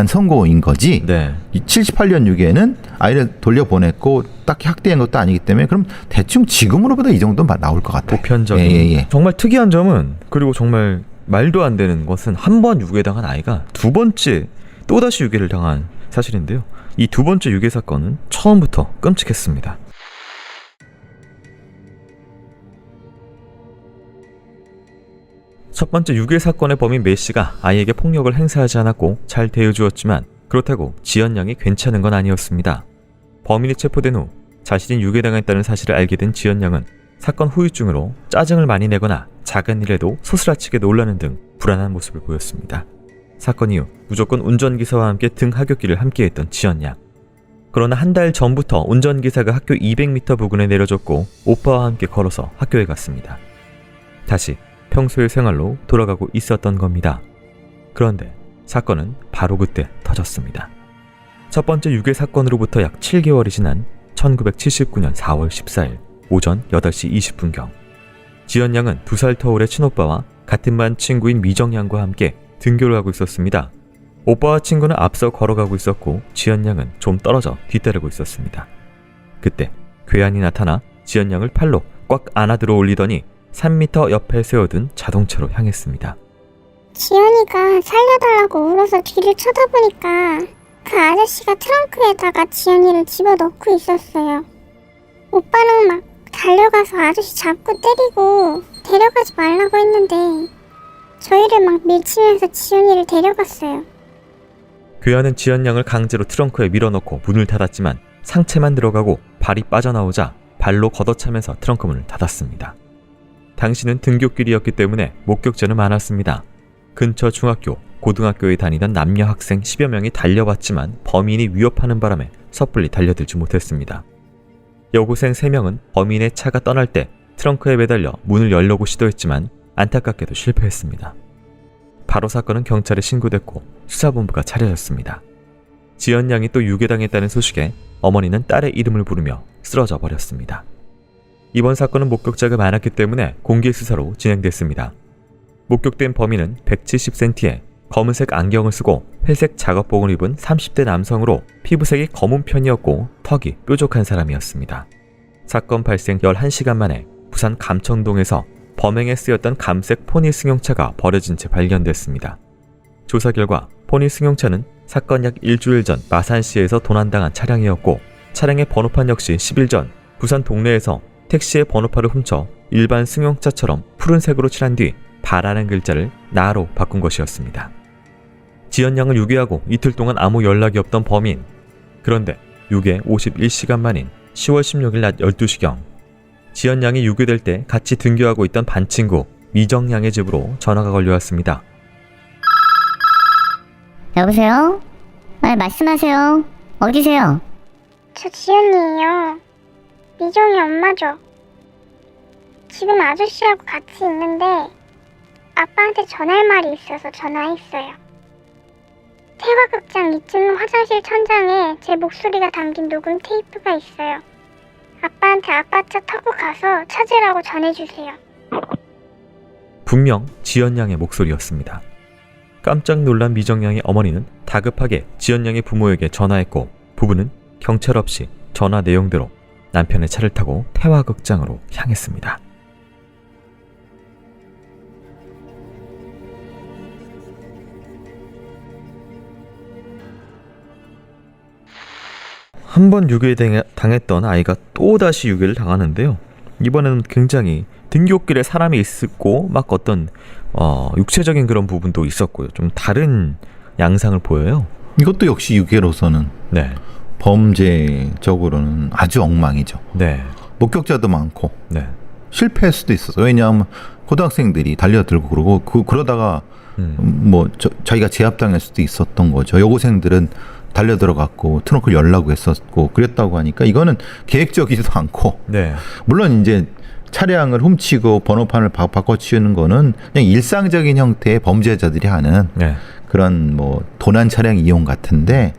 Speaker 1: 선고인 거지.
Speaker 2: 네.
Speaker 1: 78년 유괴는 아이를 돌려보냈고 딱히 학대한 것도 아니기 때문에 그럼 대충 지금으로보다 이 정도는 나올 것 같아요.
Speaker 2: 보편적인.
Speaker 1: 예.
Speaker 2: 정말 특이한 점은 그리고 정말 말도 안 되는 것은 한 번 유괴당한 아이가 두 번째 또다시 유괴를 당한 사실인데요. 이 두 번째 유괴 사건은 처음부터 끔찍했습니다. 첫 번째 유괴 사건의 범인 메시가 아이에게 폭력을 행사하지 않았고 잘 대해주었지만 그렇다고 지연 양이 괜찮은 건 아니었습니다. 범인이 체포된 후 자신이 유괴당했다는 사실을 알게 된 지연 양은 사건 후유증으로 짜증을 많이 내거나 작은 일에도 소스라치게 놀라는 등 불안한 모습을 보였습니다. 사건 이후 무조건 운전기사와 함께 등 하굣길을 함께했던 지연 양. 그러나 한 달 전부터 운전기사가 학교 200m 부근에 내려줬고 오빠와 함께 걸어서 학교에 갔습니다. 다시 평소의 생활로 돌아가고 있었던 겁니다. 그런데 사건은 바로 그때 터졌습니다. 첫 번째 유괴 사건으로부터 약 7개월이 지난 1979년 4월 14일 오전 8시 20분경 지연 양은 2살 터울의 친오빠와 같은 반 친구인 미정 양과 함께 등교를 하고 있었습니다. 오빠와 친구는 앞서 걸어가고 있었고 지연 양은 좀 떨어져 뒤따르고 있었습니다. 그때 괴한이 나타나 지연 양을 팔로 꽉 안아들어 올리더니 3m 옆에 세워둔 자동차로 향했습니다.
Speaker 4: 지연이가 살려달라고 울어서 뒤를 쳐다보니까 그 아저씨가 트렁크에다가 지연이를 집어넣고 있었어요. 오빠는 막 달려가서 아저씨 잡고 때리고 데려가지 말라고 했는데 저희를 막 밀치면서 지연이를 데려갔어요.
Speaker 2: 괴한은 지연 양을 강제로 트렁크에 밀어넣고 문을 닫았지만 상체만 들어가고 발이 빠져나오자 발로 걷어차면서 트렁크 문을 닫았습니다. 당시는 등교길이었기 때문에 목격자는 많았습니다. 근처 중학교, 고등학교에 다니던 남녀 학생 10여 명이 달려왔지만 범인이 위협하는 바람에 섣불리 달려들지 못했습니다. 여고생 3명은 범인의 차가 떠날 때 트렁크에 매달려 문을 열려고 시도했지만 안타깝게도 실패했습니다. 바로 사건은 경찰에 신고됐고 수사본부가 차려졌습니다. 지연 양이 또 유괴당했다는 소식에 어머니는 딸의 이름을 부르며 쓰러져 버렸습니다. 이번 사건은 목격자가 많았기 때문에 공개 수사로 진행됐습니다. 목격된 범인은 170cm에 검은색 안경을 쓰고 회색 작업복을 입은 30대 남성으로 피부색이 검은 편이었고 턱이 뾰족한 사람이었습니다. 사건 발생 11시간 만에 부산 감천동에서 범행에 쓰였던 감색 포니 승용차가 버려진 채 발견됐습니다. 조사 결과 포니 승용차는 사건 약 일주일 전 마산시에서 도난당한 차량이었고 차량의 번호판 역시 10일 전 부산 동래에서 택시의 번호판을 훔쳐 일반 승용차처럼 푸른색으로 칠한 뒤 바라는 글자를 나로 바꾼 것이었습니다. 지연양을 유괴하고 이틀 동안 아무 연락이 없던 범인. 그런데 유괴 51시간 만인 10월 16일 낮 12시경 지연양이 유괴될 때 같이 등교하고 있던 반 친구 미정양의 집으로 전화가 걸려왔습니다.
Speaker 6: 여보세요? 말씀하세요. 어디세요?
Speaker 4: 저 지연이에요. 미정이 엄마죠. 지금 아저씨하고 같이 있는데 아빠한테 전할 말이 있어서 전화했어요. 태화극장 2층 화장실 천장에 제 목소리가 담긴 녹음 테이프가 있어요. 아빠한테 아빠 차 타고 가서 찾으라고 전해주세요.
Speaker 2: 분명 지연양의 목소리였습니다. 깜짝 놀란 미정양의 어머니는 다급하게 지연양의 부모에게 전화했고 부부는 경찰 없이 전화 내용대로 남편의 차를 타고 태화극장으로 향했습니다. 한 번 유괴당했던 아이가 또다시 유괴를 당하는데요. 이번에는 굉장히 등굣길에 사람이 있었고 막 어떤 육체적인 그런 부분도 있었고요. 좀 다른 양상을 보여요.
Speaker 1: 이것도 역시 유괴로서는
Speaker 2: 네.
Speaker 1: 범죄적으로는 아주 엉망이죠.
Speaker 2: 네.
Speaker 1: 목격자도 많고
Speaker 2: 네.
Speaker 1: 실패할 수도 있어서 왜냐하면 고등학생들이 달려들고 그러고 그러다가 자기가 제압당할 수도 있었던 거죠. 여고생들은 달려들어갔고 트렁크를 열라고 했었고 그랬다고 하니까 이거는 계획적이지도 않고
Speaker 2: 네.
Speaker 1: 물론 이제 차량을 훔치고 번호판을 바꿔치우는 거는 그냥 일상적인 형태의 범죄자들이 하는
Speaker 2: 네.
Speaker 1: 그런 도난 차량 이용 같은데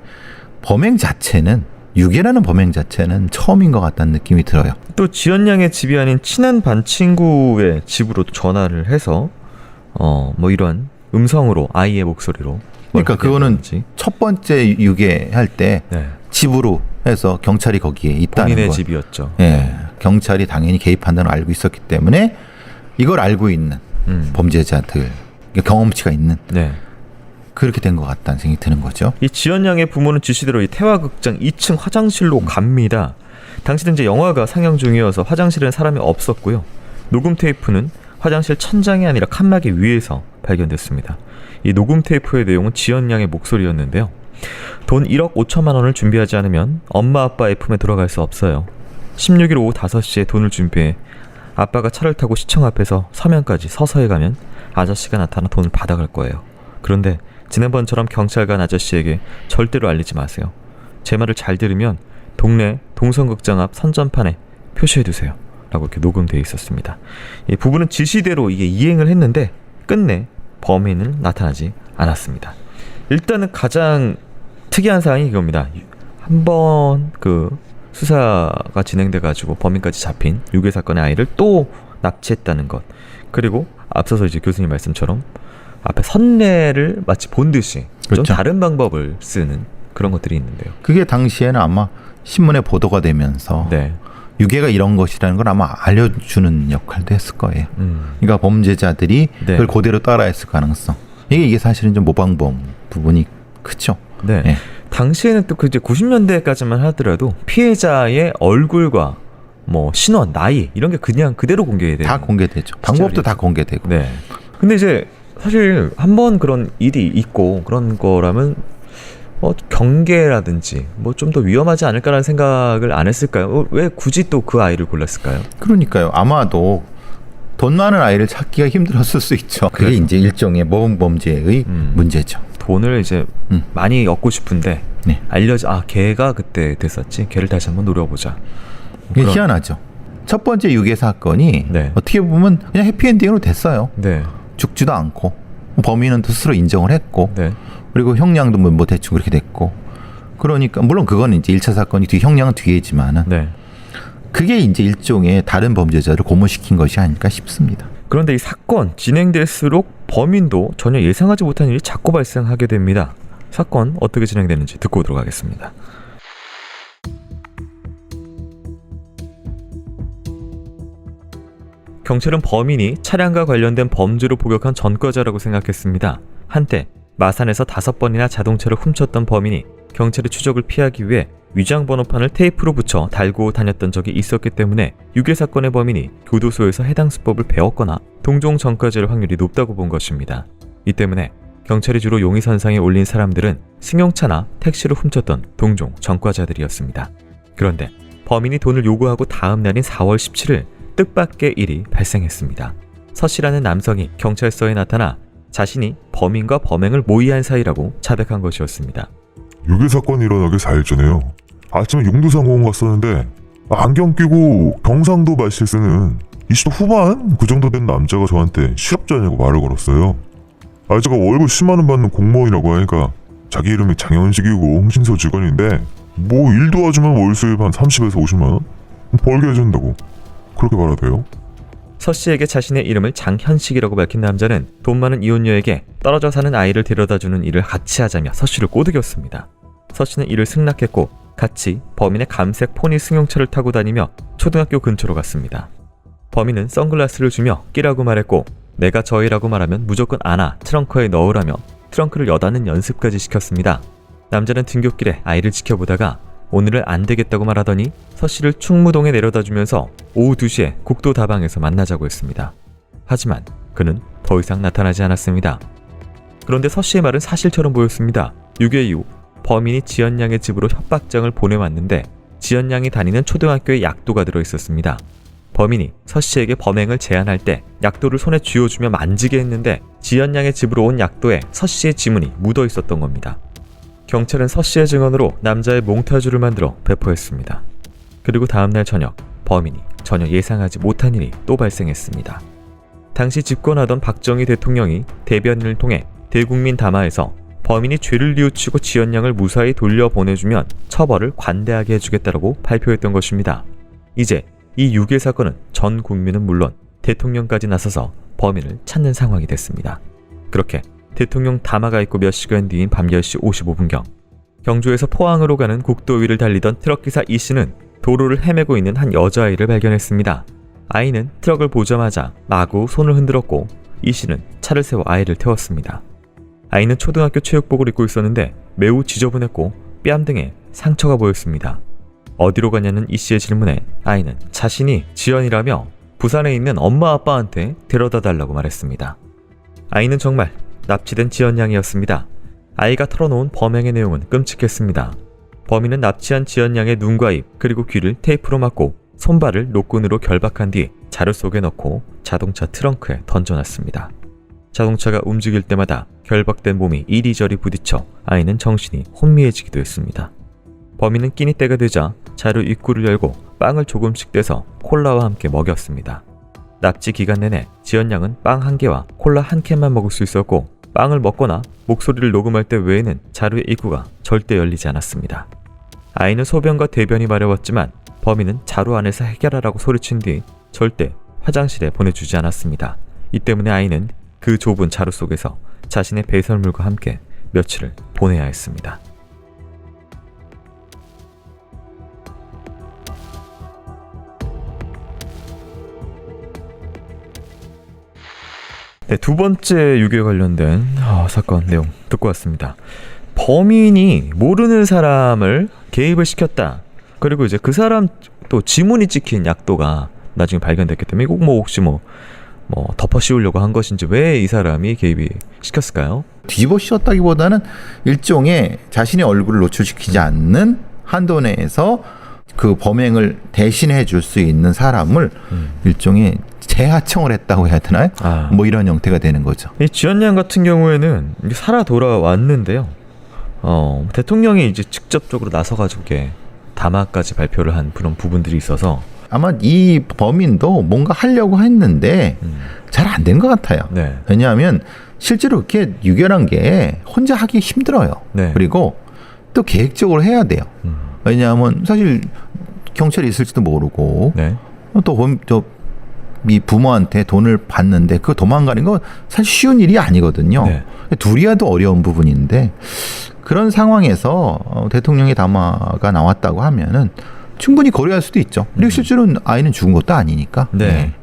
Speaker 1: 범행 자체는 유괴라는 범행 자체는 처음인 것 같다는 느낌이 들어요.
Speaker 2: 또 지연양의 집이 아닌 친한 반 친구의 집으로 전화를 해서 이런 음성으로 아이의 목소리로
Speaker 1: 그러니까 그거는
Speaker 2: 했는지.
Speaker 1: 첫 번째 유괴할 때
Speaker 2: 네.
Speaker 1: 집으로 해서 경찰이 거기에 있다는
Speaker 2: 본인의
Speaker 1: 거.
Speaker 2: 집이었죠.
Speaker 1: 예, 경찰이 당연히 개입한다는 걸 알고 있었기 때문에 이걸 알고 있는 범죄자들 경험치가 있는
Speaker 2: 네.
Speaker 1: 그렇게 된 것 같다는 생각이 드는 거죠.
Speaker 2: 이 지연양의 부모는 지시대로 이 태화극장 2층 화장실로 갑니다. 당시는 이제 영화가 상영 중이어서 화장실에는 사람이 없었고요. 녹음 테이프는 화장실 천장이 아니라 칸막이 위에서 발견됐습니다. 이 녹음 테이프의 내용은 지연양의 목소리였는데요. 돈 1억 5천만 원을 준비하지 않으면 엄마 아빠의 품에 들어갈 수 없어요. 16일 오후 5시에 돈을 준비해 아빠가 차를 타고 시청 앞에서 서면까지 서서히 가면 아저씨가 나타나 돈을 받아갈 거예요. 그런데 지난번처럼 경찰관 아저씨에게 절대로 알리지 마세요. 제 말을 잘 들으면 동네 동성극장 앞 선전판에 표시해두세요. 라고 이렇게 녹음되어 있었습니다. 이 부부는 지시대로 이게 이행을 했는데 끝내 범인은 나타나지 않았습니다. 일단은 가장 특이한 사항이 이겁니다. 한번 수사가 진행돼가지고 범인까지 잡힌 유괴 사건의 아이를 또 납치했다는 것. 그리고 앞서서 이제 교수님 말씀처럼 앞에 선례를 마치 본 듯이
Speaker 1: 그렇죠.
Speaker 2: 좀 다른 방법을 쓰는 그런 것들이 있는데요.
Speaker 1: 그게 당시에는 아마 신문에 보도가 되면서
Speaker 2: 네.
Speaker 1: 유괴가 이런 것이라는 걸 아마 알려주는 역할도 했을 거예요. 그러니까 범죄자들이
Speaker 2: 네.
Speaker 1: 그걸 그대로 따라했을 가능성. 이게 사실은 좀 모방범 부분이 크죠.
Speaker 2: 네.
Speaker 1: 예.
Speaker 2: 당시에는 또 이제 90년대까지만 하더라도 피해자의 얼굴과 신원, 나이 이런 게 그냥 그대로 공개돼요.
Speaker 1: 다 공개되죠. 방법도 다 공개되고.
Speaker 2: 네. 근데 이제 사실 한번 그런 일이 있고 그런 거라면 경계라든지 좀 더 위험하지 않을까라는 생각을 안 했을까요? 왜 굳이 또 그 아이를 골랐을까요?
Speaker 1: 그러니까요. 아마도 돈 많은 아이를 찾기가 힘들었을 수 있죠. 그게
Speaker 2: 그래서.
Speaker 1: 이제 일종의 모범범죄의 문제죠.
Speaker 2: 돈을 이제 많이 얻고 싶은데
Speaker 1: 네.
Speaker 2: 걔가 그때 됐었지. 걔를 다시 한번 노려보자.
Speaker 1: 이게 희한하죠. 첫 번째 유괴 사건이
Speaker 2: 네.
Speaker 1: 어떻게 보면 그냥 해피엔딩으로 됐어요.
Speaker 2: 네.
Speaker 1: 죽지도 않고 범인은 스스로 인정을 했고
Speaker 2: 네.
Speaker 1: 그리고 형량도 뭐 대충 그렇게 됐고 그러니까 물론 그거는 이제 1차 사건이 형량은 뒤에지만은
Speaker 2: 네.
Speaker 1: 그게 이제 일종의 다른 범죄자를 고무시킨 것이 아닐까 싶습니다.
Speaker 2: 그런데 이 사건 진행될수록 범인도 전혀 예상하지 못한 일이 자꾸 발생하게 됩니다. 사건 어떻게 진행되는지 듣고 오도록 하겠습니다. 경찰은 범인이 차량과 관련된 범죄로 복역한 전과자라고 생각했습니다. 한때 마산에서 5번이나 자동차를 훔쳤던 범인이 경찰의 추적을 피하기 위해 위장 번호판을 테이프로 붙여 달고 다녔던 적이 있었기 때문에 유괴 사건의 범인이 교도소에서 해당 수법을 배웠거나 동종 전과자일 확률이 높다고 본 것입니다. 이 때문에 경찰이 주로 용의선상에 올린 사람들은 승용차나 택시를 훔쳤던 동종 전과자들이었습니다. 그런데 범인이 돈을 요구하고 다음 날인 4월 17일 뜻밖의 일이 발생했습니다. 서 씨라는 남성이 경찰서에 나타나 자신이 범인과 범행을 모의한 사이라고 자백한 것이었습니다.
Speaker 8: 유괴 사건이 일어나기 4일 전에요. 아침에 용두상공원 갔었는데 안경 끼고 경상도 말실 쓰는 20대 후반 그 정도 된 남자가 저한테 실업자냐고 말을 걸었어요. 제가 월급 10만 원 받는 공무원이라고 하니까 자기 이름이 장현식이고 홍신서 직원인데 뭐 일 도와주면 월 수입 한 30에서 50만 원 벌게 해준다고 그렇게 말하대요.
Speaker 2: 서 씨에게 자신의 이름을 장현식이라고 밝힌 남자는 돈 많은 이혼녀에게 떨어져 사는 아이를 데려다주는 일을 같이 하자며 서 씨를 꼬드겼습니다. 서 씨는 이를 승낙했고 같이 범인의 감색 포니 승용차를 타고 다니며 초등학교 근처로 갔습니다. 범인은 선글라스를 주며 끼라고 말했고 내가 저희라고 말하면 무조건 안아 트렁크에 넣으라며 트렁크를 여닫는 연습까지 시켰습니다. 남자는 등굣길에 아이를 지켜보다가 오늘은 안 되겠다고 말하더니 서 씨를 충무동에 내려다주면서 오후 2시에 국도 다방에서 만나자고 했습니다. 하지만 그는 더 이상 나타나지 않았습니다. 그런데 서 씨의 말은 사실처럼 보였습니다. 유괴 이후 범인이 지연 양의 집으로 협박장을 보내왔는데 지연 양이 다니는 초등학교에 약도가 들어있었습니다. 범인이 서 씨에게 범행을 제안할 때 약도를 손에 쥐어주며 만지게 했는데 지연 양의 집으로 온 약도에 서 씨의 지문이 묻어 있었던 겁니다. 경찰은 서 씨의 증언으로 남자의 몽타주를 만들어 배포했습니다. 그리고 다음날 저녁 범인이 전혀 예상하지 못한 일이 또 발생했습니다. 당시 집권하던 박정희 대통령이 대변인을 통해 대국민 담화에서 범인이 죄를 뉘우치고 지연 양을 무사히 돌려보내주면 처벌을 관대하게 해주겠다고 발표했던 것입니다. 이제 이 유괴 사건은 전 국민은 물론 대통령까지 나서서 범인을 찾는 상황이 됐습니다. 그렇게 대통령 담화가 있고 몇 시간 뒤인 밤 10시 55분경 경주에서 포항으로 가는 국도 위를 달리던 트럭기사 이 씨는 도로를 헤매고 있는 한 여자아이를 발견했습니다. 아이는 트럭을 보자마자 마구 손을 흔들었고 이 씨는 차를 세워 아이를 태웠습니다. 아이는 초등학교 체육복을 입고 있었는데 매우 지저분했고 뺨 등에 상처가 보였습니다. 어디로 가냐는 이 씨의 질문에 아이는 자신이 지연이라며 부산에 있는 엄마 아빠한테 데려다 달라고 말했습니다. 아이는 정말 납치된 지연 양이었습니다. 아이가 털어놓은 범행의 내용은 끔찍했습니다. 범인은 납치한 지연 양의 눈과 입 그리고 귀를 테이프로 막고 손발을 노끈으로 결박한 뒤 자루 속에 넣고 자동차 트렁크에 던져놨습니다. 자동차가 움직일 때마다 결박된 몸이 이리저리 부딪혀 아이는 정신이 혼미해지기도 했습니다. 범인은 끼니 때가 되자 자루 입구를 열고 빵을 조금씩 떼서 콜라와 함께 먹였습니다. 납치 기간 내내 지연 양은 빵 1개와 콜라 1캔만 먹을 수 있었고 빵을 먹거나 목소리를 녹음할 때 외에는 자루의 입구가 절대 열리지 않았습니다. 아이는 소변과 대변이 마려웠지만 범인은 자루 안에서 해결하라고 소리친 뒤 절대 화장실에 보내주지 않았습니다. 이 때문에 아이는 그 좁은 자루 속에서 자신의 배설물과 함께 며칠을 보내야 했습니다. 네, 두 번째 유괴 관련된 사건 내용 듣고 왔습니다. 범인이 모르는 사람을 개입을 시켰다. 그리고 이제 그 사람 또 지문이 찍힌 약도가 나중에 발견됐기 때문에 꼭 혹시 덮어 씌우려고 한 것인지 왜 이 사람이 개입이 시켰을까요?
Speaker 1: 뒤집어 씌웠다기보다는 일종의 자신의 얼굴을 노출시키지 않는 한도 내에서 그 범행을 대신해 줄 수 있는 사람을 일종의 재하청을 했다고 해야 되나요? 이런 형태가 되는 거죠.
Speaker 2: 이 지연 양 같은 경우에는 살아 돌아왔는데요. 대통령이 이제 직접적으로 나서가지고 담화까지 발표를 한 그런 부분들이 있어서
Speaker 1: 아마 이 범인도 뭔가 하려고 했는데 잘 안 된 것 같아요.
Speaker 2: 네.
Speaker 1: 왜냐하면 실제로 그렇게 유결한 게 혼자 하기 힘들어요.
Speaker 2: 네.
Speaker 1: 그리고 또 계획적으로 해야 돼요. 왜냐하면 사실 경찰이 있을지도 모르고
Speaker 2: 네.
Speaker 1: 이 부모한테 돈을 받는데 그 도망가는 건 사실 쉬운 일이 아니거든요.
Speaker 2: 네.
Speaker 1: 둘이야도 어려운 부분인데 그런 상황에서 대통령의 담화가 나왔다고 하면은 충분히 고려할 수도 있죠. 그리고 실제로는 아이는 죽은 것도 아니니까.
Speaker 2: 네.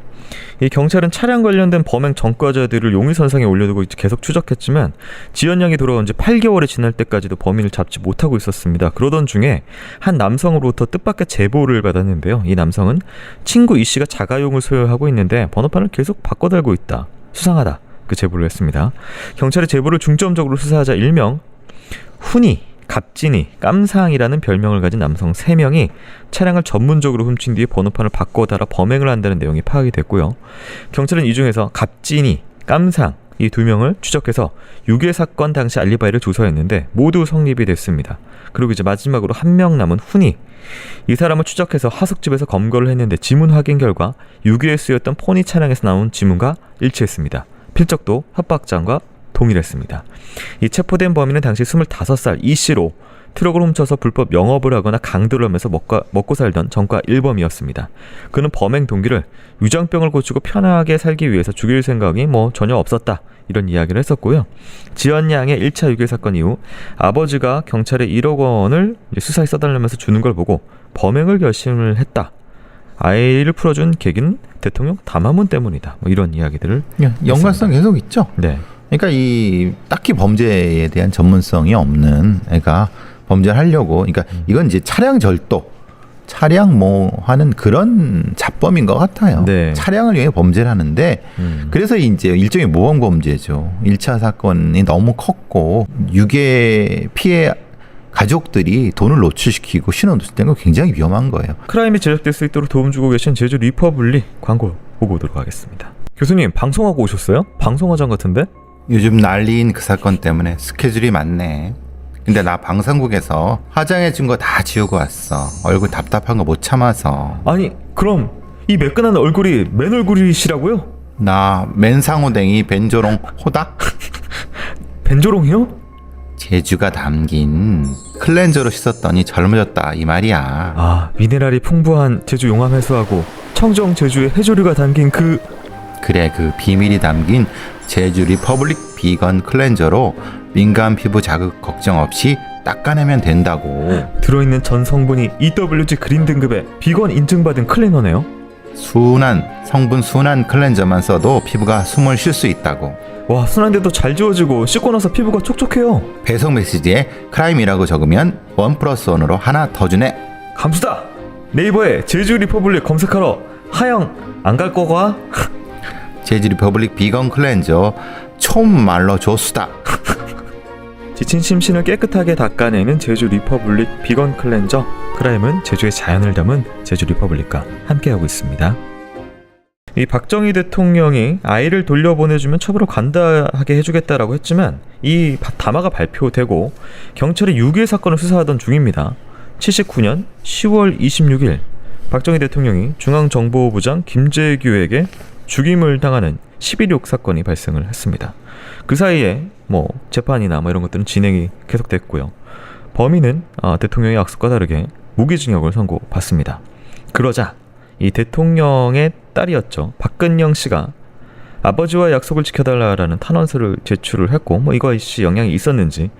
Speaker 2: 이 경찰은 차량 관련된 범행 전과자들을 용의선상에 올려두고 이제 계속 추적했지만 지연 양이 돌아온 지 8개월이 지날 때까지도 범인을 잡지 못하고 있었습니다. 그러던 중에 한 남성으로부터 뜻밖의 제보를 받았는데요. 이 남성은 친구 이 씨가 자가용을 소유하고 있는데 번호판을 계속 바꿔달고 있다. 수상하다. 그 제보를 했습니다. 경찰이 제보를 중점적으로 수사하자 일명 훈이, 갑진이, 깜상이라는 별명을 가진 남성 3명이 차량을 전문적으로 훔친 뒤에 번호판을 바꿔 달아 범행을 한다는 내용이 파악이 됐고요. 경찰은 이 중에서 갑진이, 깜상 이 2명을 추적해서 유괴 사건 당시 알리바이를 조사했는데 모두 성립이 됐습니다. 그리고 이제 마지막으로 1명 남은 훈이, 이 사람을 추적해서 하숙집에서 검거를 했는데 지문 확인 결과 유괴에 쓰였던 포니 차량에서 나온 지문과 일치했습니다. 필적도 협박장과 동일했습니다. 이 체포된 범인은 당시 25살 이 씨로 트럭을 훔쳐서 불법 영업을 하거나 강도를 하면서 먹고 살던 전과 1범이었습니다. 그는 범행 동기를 유장병을 고치고 편하게 살기 위해서 죽일 생각이 전혀 없었다. 이런 이야기를 했었고요. 지연 양의 1차 유괴 사건 이후 아버지가 경찰에 1억 원을 수사에 써달라면서 주는 걸 보고 범행을 결심을 했다. 아이를 풀어준 계기는 대통령 담화문 때문이다. 이런 이야기들을
Speaker 1: 연관성 계속 있죠.
Speaker 2: 네.
Speaker 1: 그러니까 이 딱히 범죄에 대한 전문성이 없는 애가 범죄를 하려고, 그러니까 이건 이제 차량 절도, 차량 하는 그런 잡범인 것 같아요.
Speaker 2: 네.
Speaker 1: 차량을 이용해 범죄를 하는데 그래서 이제 일종의 모범 범죄죠. 1차 사건이 너무 컸고 유괴 피해 가족들이 돈을 노출시키고 신원노출된 건 굉장히 위험한 거예요.
Speaker 2: 크라임이 제작될 수 있도록 도움 주고 계신 제주 리퍼블릭 광고 보고 오도록 하겠습니다. 교수님 방송하고 오셨어요? 방송화장 같은데?
Speaker 1: 요즘 난리인 그 사건 때문에 스케줄이 많네. 근데 나 방송국에서 화장해 준 거 다 지우고 왔어. 얼굴 답답한 거 못 참아서.
Speaker 2: 아니 그럼 이 매끈한 얼굴이 맨 얼굴이시라고요?
Speaker 1: 나 맨상호댕이 벤조롱 호다?
Speaker 2: 벤조롱이요?
Speaker 1: 제주가 담긴 클렌저로 씻었더니 젊어졌다 이 말이야.
Speaker 2: 아, 미네랄이 풍부한 제주 용암 해수하고 청정 제주의 해조류가 담긴
Speaker 1: 그래, 그 비밀이 담긴 제주 리퍼블릭 비건 클렌저로 민감 피부 자극 걱정 없이 닦아내면 된다고.
Speaker 2: 들어있는 전 성분이 EWG 그린 등급의 비건 인증받은 클리너네요.
Speaker 1: 성분 순한 클렌저만 써도 피부가 숨을 쉴 수 있다고.
Speaker 2: 와, 순한데도 잘 지워지고 씻고 나서 피부가 촉촉해요.
Speaker 1: 배송 메시지에 크라임이라고 적으면 1+1으로 하나 더 주네.
Speaker 2: 감수다. 네이버에 제주 리퍼블릭 검색하러 하영 안 갈 거가?
Speaker 1: 제주 리퍼블릭 비건 클렌저 촌말로 조수다.
Speaker 2: 지친 심신을 깨끗하게 닦아내는 제주 리퍼블릭 비건 클렌저. 크라임은 제주의 자연을 담은 제주 리퍼블릭과 함께하고 있습니다. 이 박정희 대통령이 아이를 돌려보내주면 처벌을 간다하게 해주겠다라고 했지만 이 담화가 발표되고 경찰이 유괴 사건을 수사하던 중입니다. 79년 10월 26일 박정희 대통령이 중앙정보부장 김재규에게 죽임을 당하는 11.6 사건이 발생을 했습니다. 그 사이에 재판이나 이런 것들은 진행이 계속됐고요. 범인은 대통령의 약속과 다르게 무기징역을 선고받습니다. 그러자 이 대통령의 딸이었죠. 박근영 씨가 아버지와 약속을 지켜달라라는 탄원서를 제출을 했고 이거 이 씨 영향이 있었는지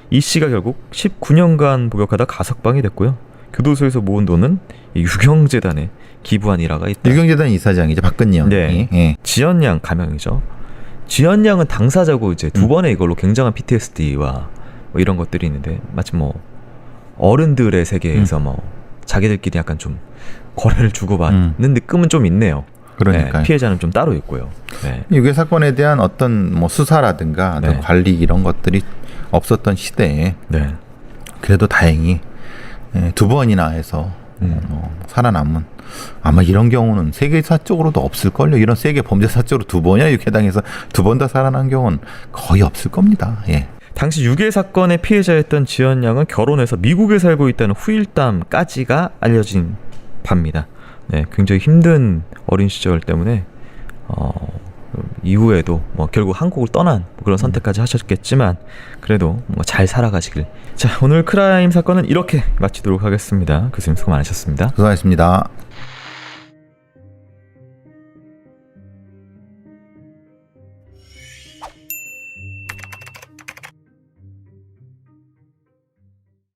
Speaker 2: 이 씨가 결국 19년간 복역하다 가석방이 됐고요. 교도소에서 모은 돈은 유경재단에 기부한 일화가 있다.
Speaker 1: 유경재단 이사장이죠. 박근영이.
Speaker 2: 네.
Speaker 1: 예.
Speaker 2: 지연양 가명이죠. 지연양은 당사자고 이제 두 번의 이걸로 굉장한 PTSD와 이런 것들이 있는데 마치 어른들의 세계에서 자기들끼리 약간 좀 거래를 주고받는 느낌은 좀 있네요.
Speaker 1: 그러니까요.
Speaker 2: 네, 피해자는 좀 따로 있고요. 네.
Speaker 1: 유괴 사건에 대한 어떤 수사라든가
Speaker 2: 네.
Speaker 1: 관리 이런 것들이 없었던 시대에
Speaker 2: 네.
Speaker 1: 그래도 다행히 2번이나 해서 살아남은, 아마 이런 경우는 세계사적으로도 없을걸요. 이런 세계 범죄사적으로 2번이나 유괴당해서 2번 다 살아난 경우는 거의 없을 겁니다. 예.
Speaker 2: 당시 유괴 사건의 피해자였던 지연 양은 결혼해서 미국에 살고 있다는 후일담까지가 알려진 바입니다. 네, 굉장히 힘든 어린 시절 때문에 이후에도 결국 한국을 떠난 그런 선택까지 하셨겠지만 그래도 잘 살아가시길. 자, 오늘 크라임 사건은 이렇게 마치도록 하겠습니다. 교수님 수고 많으셨습니다.
Speaker 1: 수고하셨습니다.